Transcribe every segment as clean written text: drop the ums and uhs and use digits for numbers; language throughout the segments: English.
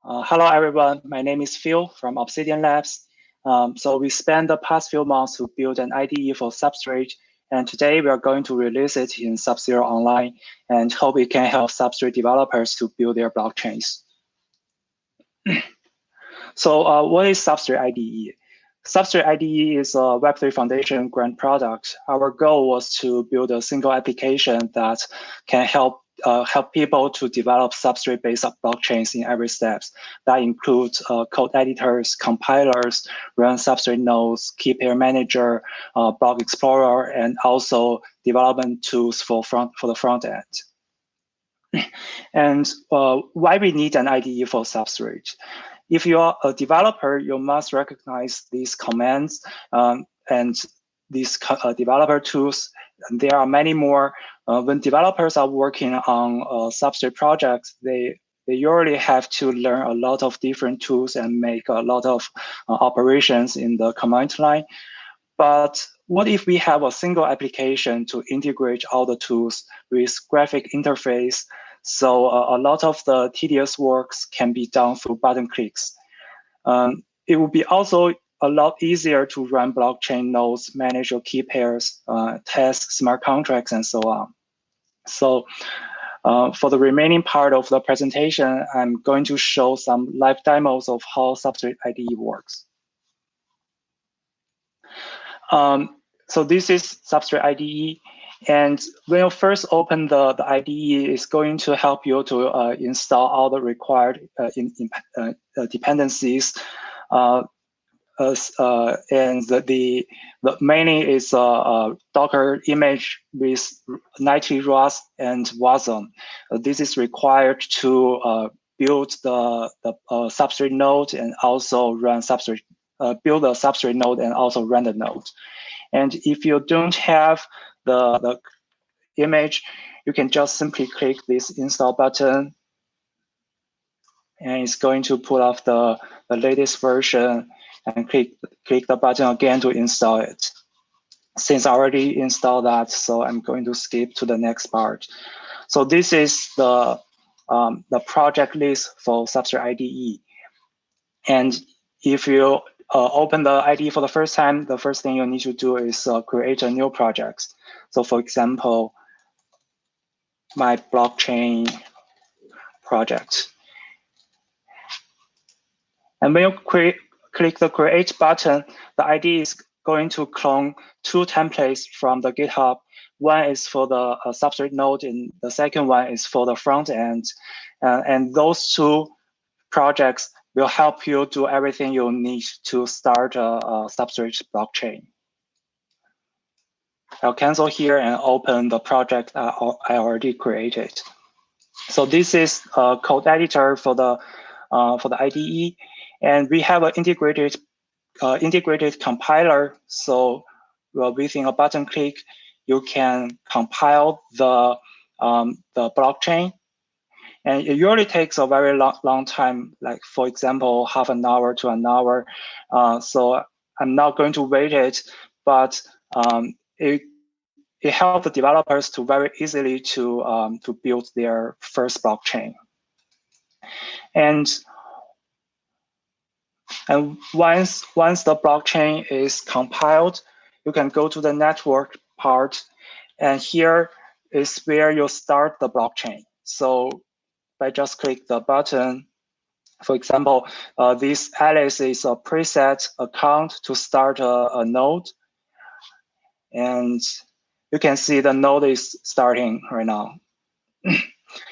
Hello, everyone. My name is Phil from Obsidian Labs. So we spent the past few months to build an IDE for Substrate, and today we are going to release it in Sub0 Online and hope it can help Substrate developers to build their blockchains. So what is Substrate IDE? Substrate IDE is a Web3 Foundation grant product. Our goal was to build a single application that can help people to develop substrate-based blockchains in every steps. That includes code editors, compilers, run substrate nodes, key pair manager, block explorer, and also development tools for the front end. And why we need an IDE for substrate? If you are a developer, you must recognize these commands and these developer tools. And there are many more. When developers are working on substrate projects, they usually have to learn a lot of different tools and make a lot of operations in the command line. But what if we have a single application to integrate all the tools with graphic interface? So a lot of the tedious works can be done through button clicks. It would be also a lot easier to run blockchain nodes, manage your key pairs, test smart contracts, and so on. So for the remaining part of the presentation, I'm going to show some live demos of how Substrate IDE works. So this is Substrate IDE. And when you first open the IDE, it's going to help you to install all the required dependencies. And the mainly is a Docker image with nightly Rust and Wasm. This is required to build the substrate node and also run substrate, build a substrate node and also run the node. And if you don't have the image, you can just simply click this install button, and it's going to pull off the latest version, and click the button again to install it. Since I already installed that, so I'm going to skip to the next part. So this is the project list for Substrate IDE. And if you open the IDE for the first time, the first thing you need to do is create a new project. So for example, my blockchain project. And when you click the create button, the IDE is going to clone two templates from the GitHub. One is for the substrate node, and the second one is for the front end. And those two projects will help you do everything you need to start a substrate blockchain. I'll cancel here and open the project I already created. So this is a code editor for the IDE, and we have an integrated compiler. So within a button click, you can compile the blockchain. And it usually takes a very long time, like for example, half an hour to an hour. So I'm not going to wait it, but it helps the developers to very easily to build their first blockchain. And once the blockchain is compiled, you can go to the network part, and here is where you start the blockchain. So if I just click the button, for example, this Alice is a preset account to start a node. And you can see the node is starting right now.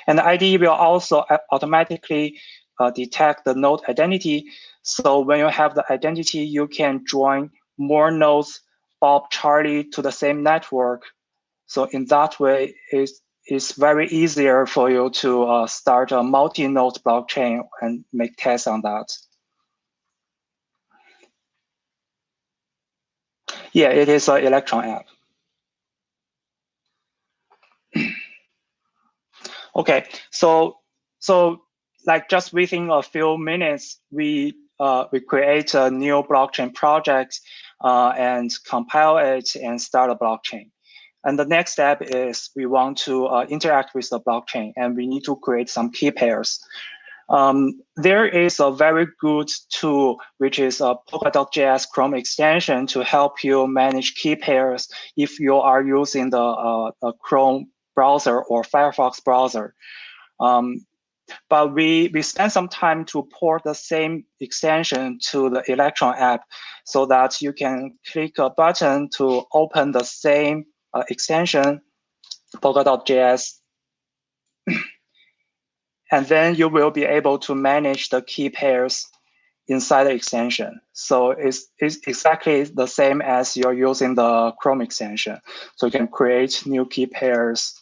And the IDE will also automatically detect the node identity. So when you have the identity, you can join more nodes, Bob, Charlie, to the same network. So in that way, it's very easier for you to start a multi-node blockchain and make tests on that. Yeah, it is an Electron app. Okay, so like just within a few minutes, we create a new blockchain project and compile it and start a blockchain. And the next step is we want to interact with the blockchain, and we need to create some key pairs. There is a very good tool, which is a Polkadot.js Chrome extension to help you manage key pairs if you are using the Chrome browser or Firefox browser. But we spent some time to port the same extension to the Electron app so that you can click a button to open the same extension, Polkadot.js, and then you will be able to manage the key pairs inside the extension. So it's exactly the same as you're using the Chrome extension. So you can create new key pairs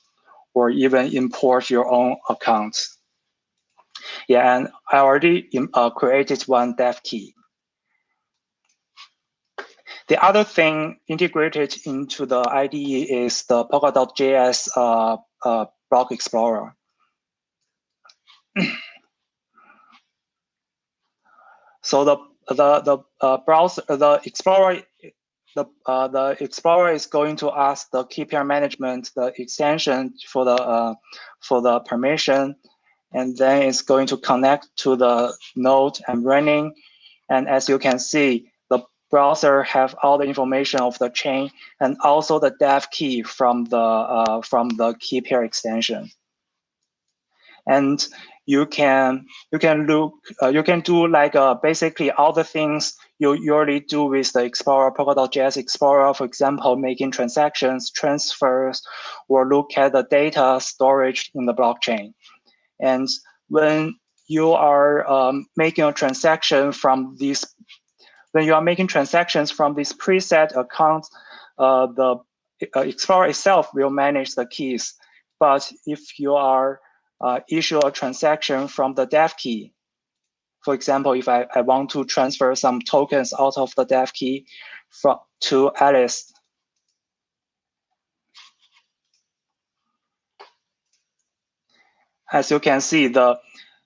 or even import your own accounts. Yeah, and I already created one dev key. The other thing integrated into the IDE is the Polkadot.js block explorer. So the browser, the explorer is going to ask the key pair management, the extension for the permission, and then it's going to connect to the node and running. And as you can see, the browser have all the information of the chain and also the dev key from the key pair extension. And you can do like basically all the things you usually do with the Explorer, Polkadot.js Explorer, for example, making transactions, transfers, or look at the data storage in the blockchain. And when you are making a transaction from these, when you are making transactions from this preset account, the Explorer itself will manage the keys. But if you are issue a transaction from the dev key. For example, if I want to transfer some tokens out of the dev key to Alice, as you can see, the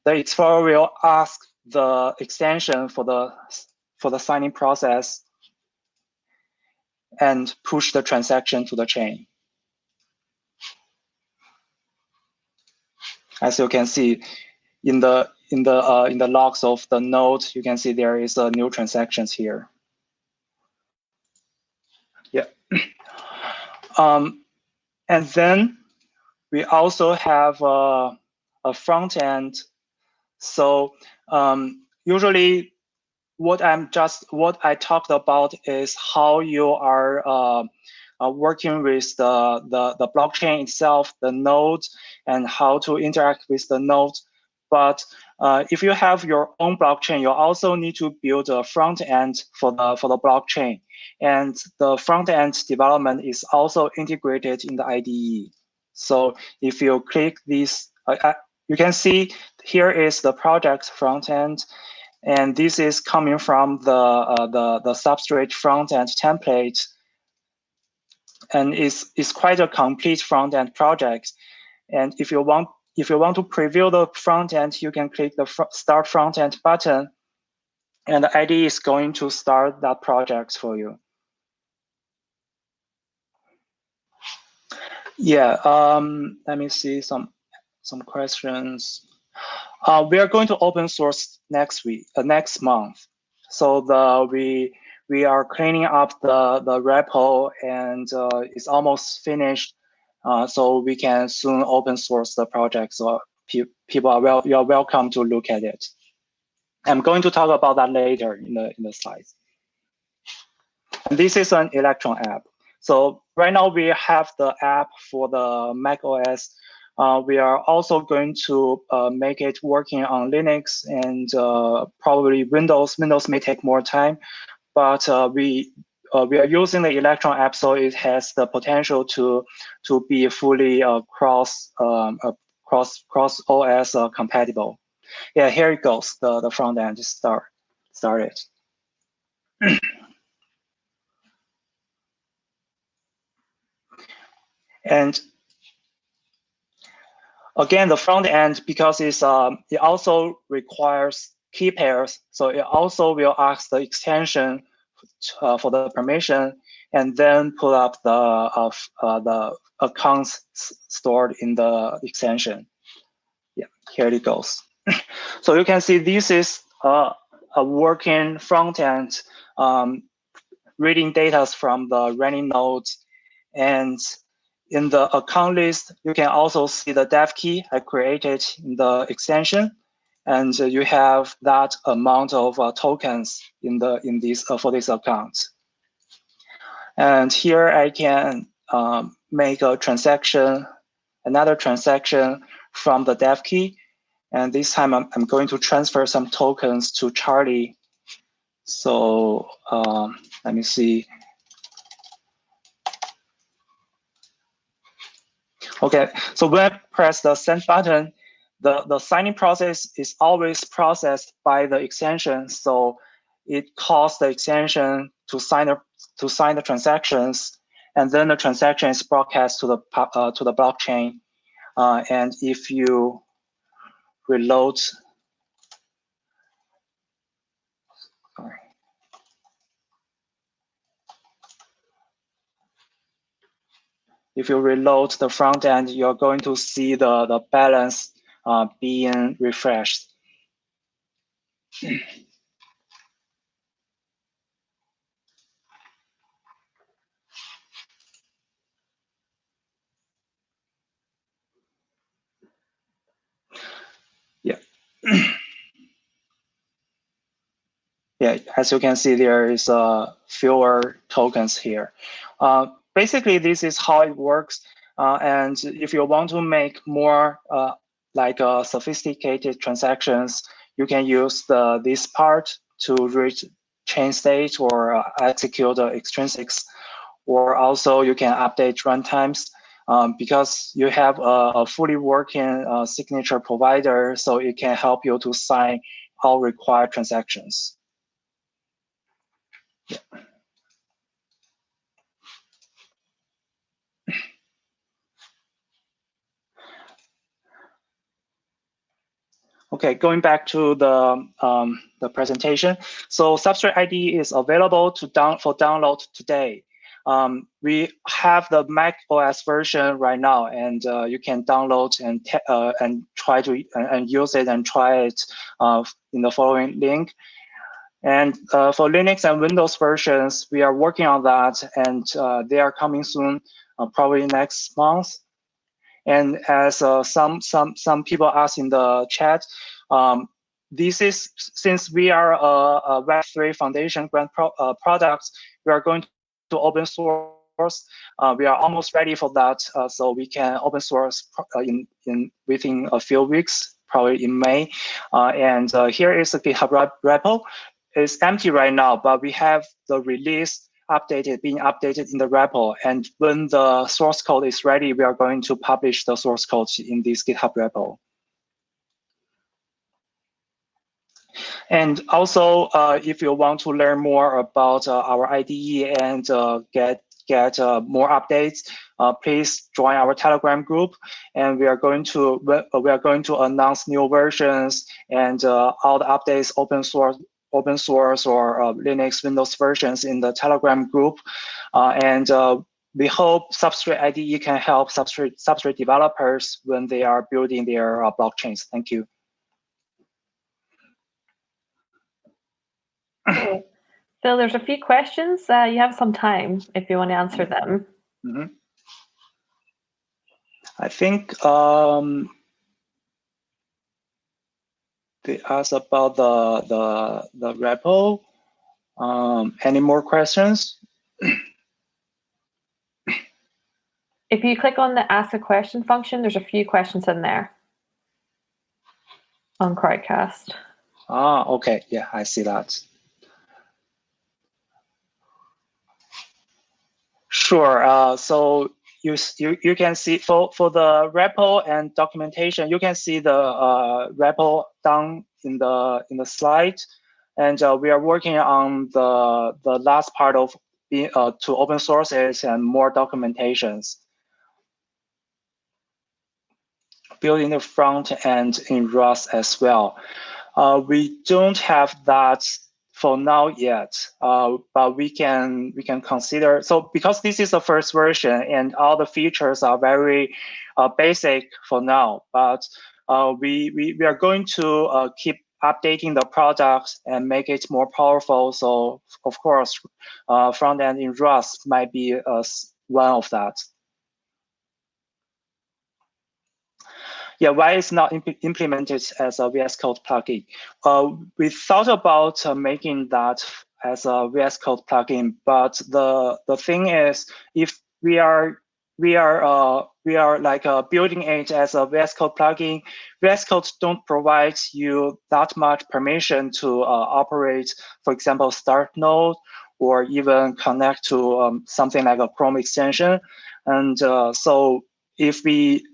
Explorer will ask the extension for the signing process and push the transaction to the chain. As you can see, in the logs of the node, you can see there is a new transactions here. Yeah. And then we also have a front end. So usually, what I talked about is how you are working with the blockchain itself, the node, and how to interact with the node. But if you have your own blockchain, you also need to build a front end for the blockchain, and the front end development is also integrated in the IDE. So if you click this, you can see here is the project front end, and this is coming from the Substrate front end template, and it's quite a complete front end project. And if you want to preview the front end, you can click the Start Front End button, and the IDE is going to start that project for you. Yeah, let me see some questions. We are going to open source next month. So we are cleaning up the repo, and it's almost finished. So we can soon open source the project. So people you are welcome to look at it. I'm going to talk about that later in the slides. And this is an Electron app. So right now we have the app for the Mac OS. We are also going to make it working on Linux and probably Windows. Windows may take more time, but we are using the Electron app, so it has the potential to be fully cross OS compatible. Yeah, here it goes. The front end started. And again, the front end, because it also requires key pairs, so it also will ask the extension for the permission, and then pull up the accounts stored in the extension. Yeah, here it goes. So you can see this is a working front end reading data from the running nodes. And in the account list, you can also see the dev key I created in the extension. And you have that amount of tokens in this for this account. And here I can make a transaction, another transaction from the dev key. And this time I'm going to transfer some tokens to Charlie. So let me see. Okay, so when I press the send button, the signing process is always processed by the extension. So it calls the extension to sign the transactions, and then the transaction is broadcast to the blockchain. And if you reload, sorry. If you reload the front end, you're going to see the balance being refreshed. Yeah. Yeah, as you can see, there is fewer tokens here. Basically, this is how it works. And if you want to make more sophisticated transactions, you can use this part to reach chain state or execute the extrinsics. Or also you can update runtimes because you have a fully working signature provider, so it can help you to sign all required transactions. Yeah. Okay, going back to the presentation. So Substrate IDE is available for download today. We have the Mac OS version right now, and you can download and try to and use it and try it in the following link. And for Linux and Windows versions, we are working on that, and they are coming soon, probably next month. And as some people asked in the chat, this is since we are a Web3 Foundation grant product, we are going to open source. We are almost ready for that, so we can open source within a few weeks, probably in May. And here is the GitHub repo. It's empty right now, but we have the release being updated in the repo. And when the source code is ready, we are going to publish the source code in this GitHub repo. And also, if you want to learn more about our IDE and get more updates, please join our Telegram group. And we are going to announce new versions and all the updates, open source or Linux, Windows versions in the Telegram group. And we hope Substrate IDE can help Substrate developers when they are building their blockchains. Thank you. Okay. Phil, there's a few questions. You have some time if you want to answer them. Mm-hmm. I think they asked about the repo. Any more questions? If you click on the ask a question function, there's a few questions in there on Crowdcast. Ah, okay. Yeah, I see that. Sure. So you can see for the repo and documentation, you can see the repo down in the slide, and we are working on the last part of to open sources and more documentations. Building the front end in Rust as well. We don't have that for now yet, but we can consider. So because this is the first version and all the features are very basic for now, but we are going to keep updating the products and make it more powerful. So of course, front-end in Rust might be one of that. Yeah, why it's not implemented as a VS Code plugin? We thought about making that as a VS Code plugin, but the thing is, if we are like building it as a VS Code plugin, VS Code don't provide you that much permission to operate, for example, start node, or even connect to something like a Chrome extension. And so if we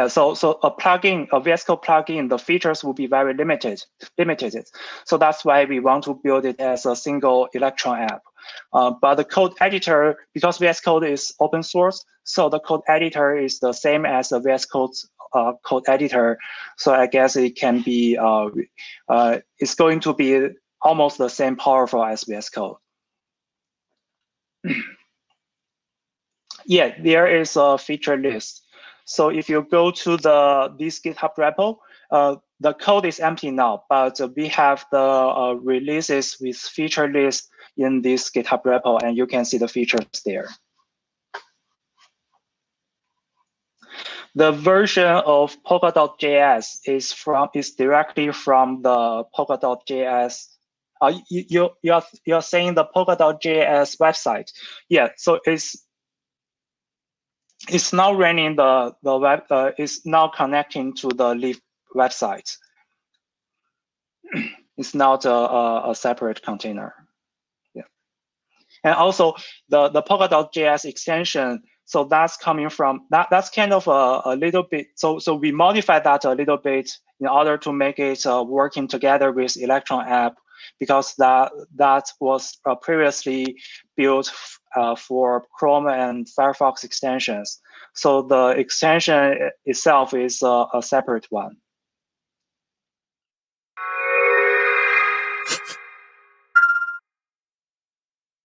so a plugin, a VS Code plugin, the features will be very limited. So that's why we want to build it as a single Electron app. But the code editor, because VS Code is open source, so the code editor is the same as the VS Code code editor. So I guess it can be, it's going to be almost the same powerful as VS Code. Yeah, there is a feature list. So if you go to this GitHub repo, the code is empty now, but we have the releases with feature list in this GitHub repo, and you can see the features there. The version of Polka.js is directly from the Polka.js. You're saying the Polka.js website? Yeah. So it's now running the web. It's now connecting to the Leaf website. It's not a separate container. Yeah. And also the Polka.js extension. So that's coming from that's kind of a little bit. So we modified that a little bit in order to make it working together with Electron app, because that was previously built for Chrome and Firefox extensions. So the extension itself is a separate one.